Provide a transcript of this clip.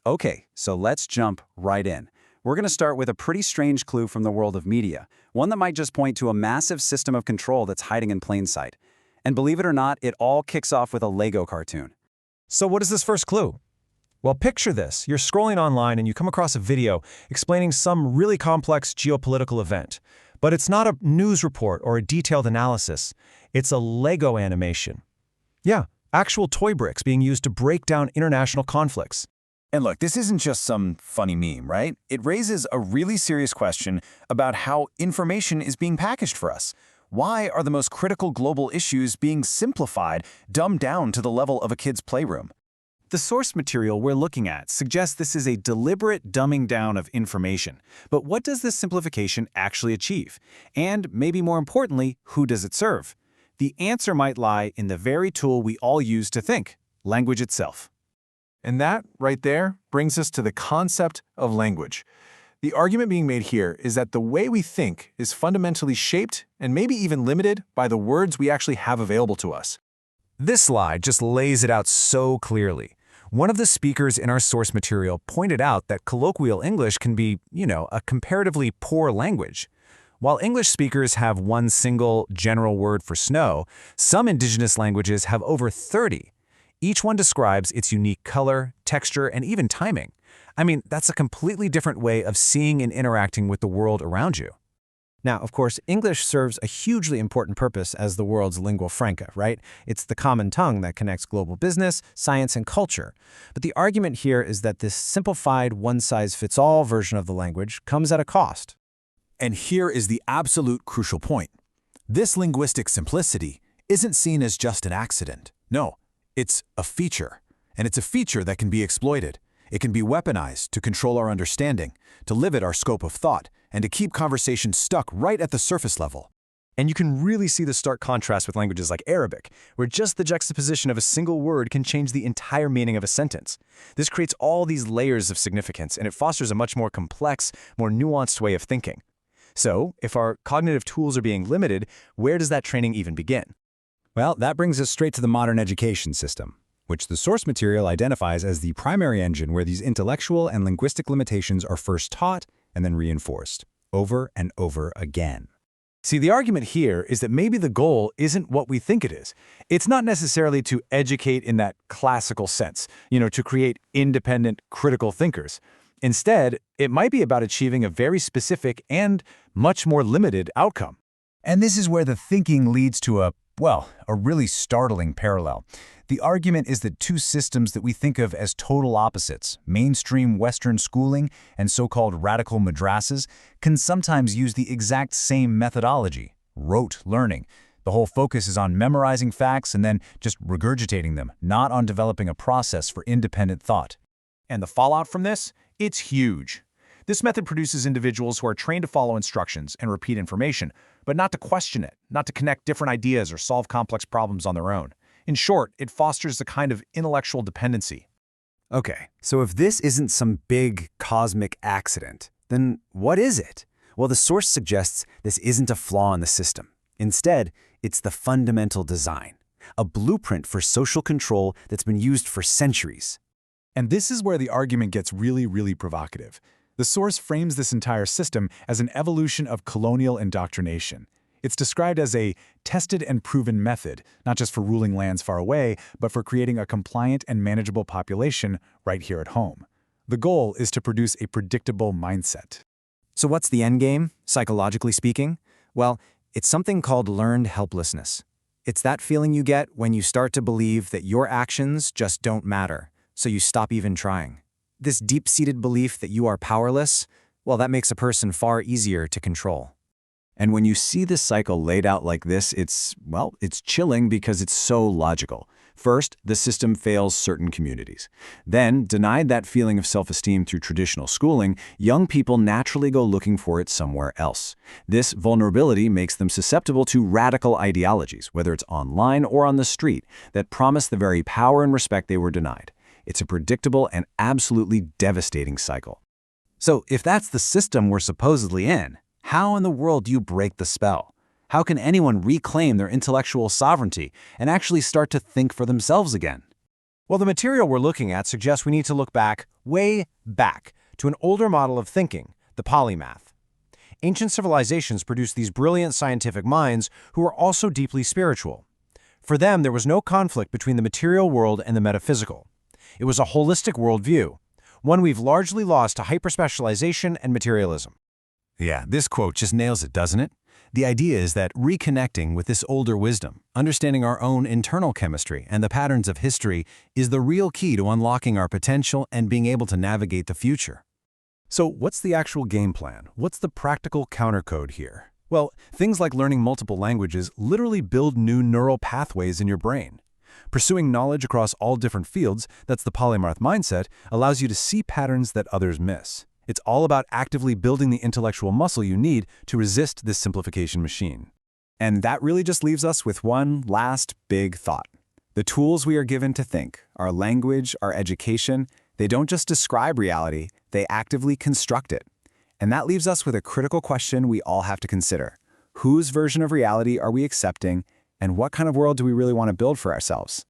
Okay, so let's jump right in. We're going to start with a pretty strange clue from the world of media, one that might just point to a massive system of control that's hiding in plain sight. And believe it or not, it all kicks off with a Lego cartoon. So what is this first clue? Well, picture this. You're scrolling online and you come across a video explaining some really complex geopolitical event. But it's not a news report or a detailed analysis. It's a Lego animation. Yeah, actual toy bricks being used to break down international conflicts. And look, this isn't just some funny meme, right? It raises a really serious question about how information is being packaged for us. Why are the most critical global issues being simplified, dumbed down to the level of a kid's playroom? The source material we're looking at suggests this is a deliberate dumbing down of information. But what does this simplification actually achieve? And maybe more importantly, who does it serve? The answer might lie in the very tool we all use to think, language itself. And that, right there, brings us to the concept of language. The argument being made here is that the way we think is fundamentally shaped and maybe even limited by the words we actually have available to us. This slide just lays it out so clearly. One of the speakers in our source material pointed out that colloquial English can be, a comparatively poor language. While English speakers have one single general word for snow, some indigenous languages have over 30. Each one describes its unique color, texture, and even timing. I mean, that's a completely different way of seeing and interacting with the world around you. Now, of course, English serves a hugely important purpose as the world's lingua franca, right? It's the common tongue that connects global business, science, and culture. But the argument here is that this simplified, one-size-fits-all version of the language comes at a cost. And here is the absolute crucial point. This linguistic simplicity isn't seen as just an accident. No, it's a feature. And it's a feature that can be exploited. It can be weaponized to control our understanding, to limit our scope of thought, and to keep conversations stuck right at the surface level. And you can really see the stark contrast with languages like Arabic, where just the juxtaposition of a single word can change the entire meaning of a sentence. This creates all these layers of significance, and it fosters a much more complex, more nuanced way of thinking. So, if our cognitive tools are being limited, where does that training even begin? Well, that brings us straight to the modern education system, which the source material identifies as the primary engine where these intellectual and linguistic limitations are first taught and then reinforced, over and over again. See, the argument here is that maybe the goal isn't what we think it is. It's not necessarily to educate in that classical sense, to create independent, critical thinkers. Instead, it might be about achieving a very specific and much more limited outcome. And this is where the thinking leads to a really startling parallel. The argument is that two systems that we think of as total opposites, mainstream Western schooling and so-called radical madrasas, can sometimes use the exact same methodology, rote learning. The whole focus is on memorizing facts and then just regurgitating them, not on developing a process for independent thought. And the fallout from this? It's huge. This method produces individuals who are trained to follow instructions and repeat information, but not to question it, not to connect different ideas or solve complex problems on their own. In short, it fosters a kind of intellectual dependency. Okay, so if this isn't some big cosmic accident, then what is it? Well, the source suggests this isn't a flaw in the system. Instead, it's the fundamental design, a blueprint for social control that's been used for centuries. And this is where the argument gets really, really provocative. The source frames this entire system as an evolution of colonial indoctrination. It's described as a tested and proven method, not just for ruling lands far away, but for creating a compliant and manageable population right here at home. The goal is to produce a predictable mindset. So what's the end game, psychologically speaking? Well, it's something called learned helplessness. It's that feeling you get when you start to believe that your actions just don't matter, so you stop even trying. This deep-seated belief that you are powerless, well, that makes a person far easier to control. And when you see this cycle laid out like this, it's chilling because it's so logical. First, the system fails certain communities. Then, denied that feeling of self-esteem through traditional schooling, young people naturally go looking for it somewhere else. This vulnerability makes them susceptible to radical ideologies, whether it's online or on the street, that promise the very power and respect they were denied. It's a predictable and absolutely devastating cycle. So if that's the system we're supposedly in, how in the world do you break the spell? How can anyone reclaim their intellectual sovereignty and actually start to think for themselves again? Well, the material we're looking at suggests we need to look back way back to an older model of thinking, the polymath. Ancient civilizations produced these brilliant scientific minds who were also deeply spiritual. For them, there was no conflict between the material world and the metaphysical. It was a holistic worldview, one we've largely lost to hyperspecialization and materialism. Yeah, this quote just nails it, doesn't it? The idea is that reconnecting with this older wisdom, understanding our own internal chemistry and the patterns of history is the real key to unlocking our potential and being able to navigate the future. So what's the actual game plan? What's the practical countercode here? Well, things like learning multiple languages literally build new neural pathways in your brain. Pursuing knowledge across all different fields, that's the polymath mindset, allows you to see patterns that others miss. It's all about actively building the intellectual muscle you need to resist this simplification machine. And that really just leaves us with one last big thought. The tools we are given to think, our language, our education, they don't just describe reality, they actively construct it. And that leaves us with a critical question we all have to consider. Whose version of reality are we accepting, and what kind of world do we really want to build for ourselves?